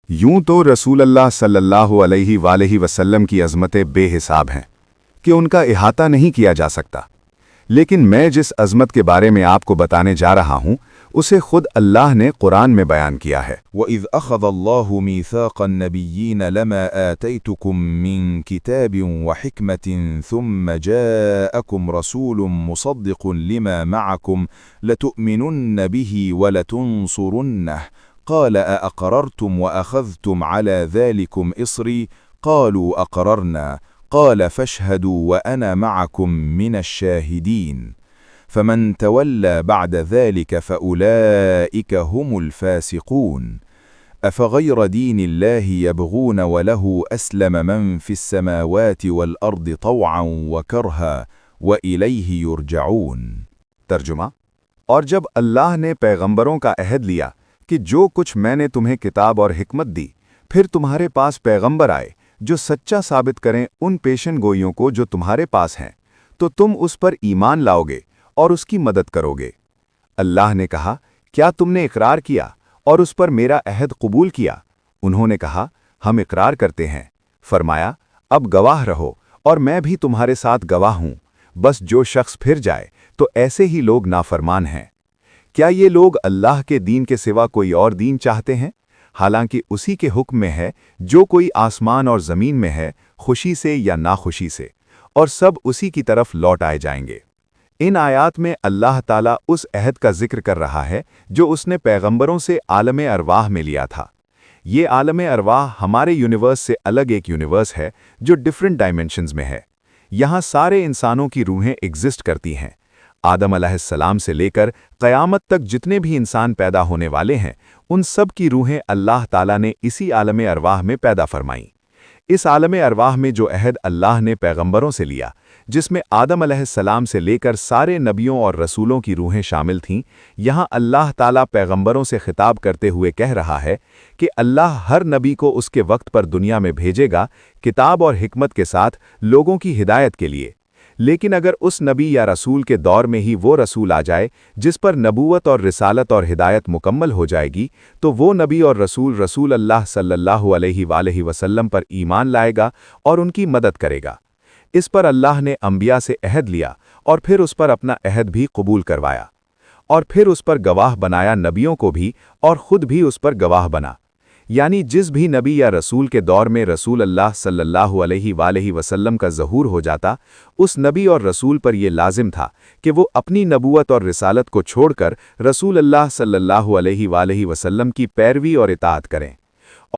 यूं तो रसूल अल्लाह सल्लल्लाहु अलैहि वसल्लम की अज़मतें बेहिसाब हैं कि उनका इहाता नहीं किया जा सकता, लेकिन मैं जिस अज़मत के बारे में आपको बताने जा रहा हूं उसे खुद अल्लाह ने कुरान में बयान किया है। وَإِذْ أَخَذَ اللَّهُ مِيثَاقَ النَّبِيِّينَ لَمَا آتَيْتُكُم مِّن كِتَابٍ وَحِكْمَةٍ ثُمَّ جَاءَكُمْ رَسُولٌ مُّصَدِّقٌ لِّمَا مَعَكُمْ لَتُؤْمِنُنَّ بِهِ وَلَتُنصُرُنَّهُ قَالَ أَأَقْرَرْتُمْ وَأَخَذْتُمْ عَلَى ذَلِكُمْ إِصْرِي قَالُوا أَقْرَرْنَا قَالَ فَاشْهَدُوا وَأَنَا مَعَكُمْ مِنَ الشَّاهِدِينَ فمن تولى بعد ذلك فأولئك هم الفاسقون أفغير دين الله يبغون وله أسلم من في السماوات والأرض طوعا وكرها وإليه يرجعون۔ तर्जुमा। और जब अल्लाह ने पैगंबरों का अहद लिया कि जो कुछ मैंने तुम्हें किताब और हिकमत दी, फिर तुम्हारे पास पैगंबर आए जो सच्चा साबित करें उन पेशन गोइयों को जो तुम्हारे पास हैं, तो तुम उस पर ईमान लाओगे और उसकी मदद करोगे। अल्लाह ने कहा, क्या तुमने इकरार किया और उस पर मेरा अहद कबूल किया? उन्होंने कहा, हम इकरार करते हैं। फरमाया, अब गवाह रहो और मैं भी तुम्हारे साथ गवाह हूं। बस जो शख्स फिर जाए तो ऐसे ही लोग नाफरमान हैं। क्या ये लोग अल्लाह के दीन के सिवा कोई और दीन चाहते हैं? हालांकि उसी के हुक्म में है जो कोई आसमान और ज़मीन में है, खुशी से या नाखुशी से, और सब उसी की तरफ लौट आए जाएंगे। इन आयात में अल्लाह ताला उस अहद का जिक्र कर रहा है जो उसने पैगंबरों से आलम अरवाह में लिया था। ये आलम अरवाह हमारे यूनिवर्स से अलग एक यूनिवर्स है जो डिफरेंट डायमेंशंस में है। यहाँ सारे इंसानों की रूहें एग्जिस्ट करती हैं। आदम अलैहिस्सलाम से लेकर क़यामत तक जितने भी इंसान पैदा होने वाले हैं, उन सब की रूहें अल्लाह ताला ने इसी आलम अरवाह में पैदा फरमाईं। इस आलम अरवाह में जो अहद अल्लाह ने पैगंबरों से लिया, जिसमें आदम अलैहिस्सलाम से लेकर सारे नबियों और रसूलों की रूहें शामिल थीं, यहाँ अल्लाह ताला पैगंबरों से खिताब करते हुए कह रहा है कि अल्लाह हर नबी को उसके वक्त पर दुनिया में भेजेगा किताब और हिकमत के साथ लोगों की हिदायत के लिए। लेकिन अगर उस नबी या रसूल के दौर में ही वो रसूल आ जाए जिस पर नबूवत और रिसालत और हिदायत मुकम्मल हो जाएगी, तो वो नबी और रसूल अल्लाह सल्लल्लाहु अलैहि वसल्लम पर ईमान लाएगा और उनकी मदद करेगा। इस पर अल्लाह ने अंबिया से अहद लिया और फिर उस पर अपना अहद भी कबूल करवाया, और फिर उस पर गवाह बनाया नबियों को भी, और खुद भी उस पर गवाह बना। यानी जिस भी नबी या रसूल के दौर में रसूल अल्लाह सल्लल्लाहु अलैहि वसल्लम का ज़हूर हो जाता, उस नबी और रसूल पर यह लाजिम था कि वो अपनी नबूवत और रिसालत को छोड़कर रसूल अल्लाह सल्लल्लाहु अलैहि वसल्लम की पैरवी और इताअत करें।